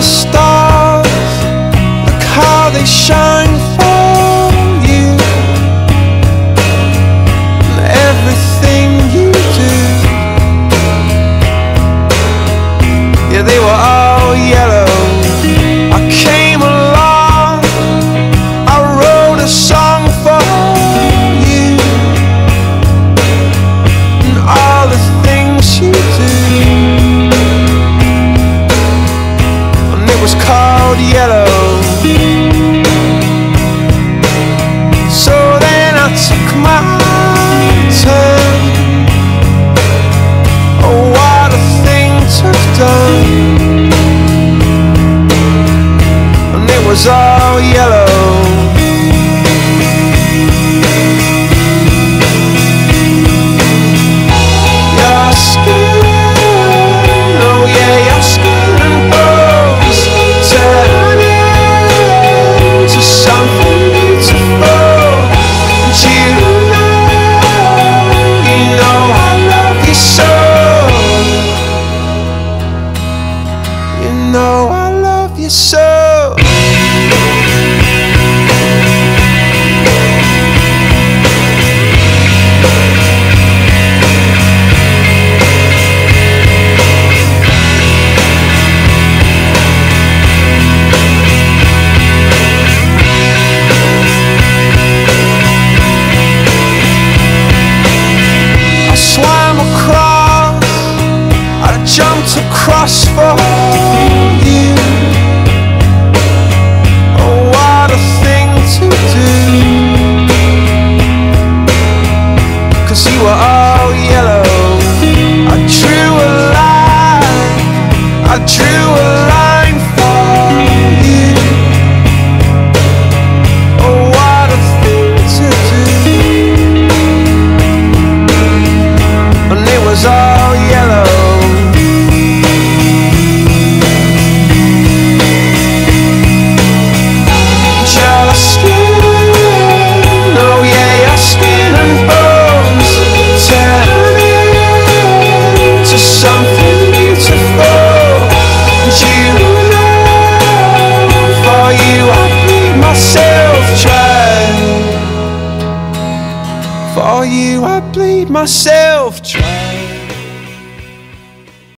stars, look how they shine for you, and everything you do. Yeah, they were all yellow. I came along, I wrote a song for you, and all the things you do. And it was called Yellow. So then I took my turn. Oh, what a thing to have done. And it was all yellow. Your skin, oh yeah, your skin and bones turning into something beautiful. And you know I love you so. You know I love you so. Swam across, I jumped across for you. Oh, what a thing to do, 'cause you were all yellow. I drew a line, I drew a line for you. Oh, what a thing to do. And it was all yellow. Your skin, oh yeah, your skin and bones turning into something beautiful. And you know, for you I bleed myself dry. For you I bleed myself dry.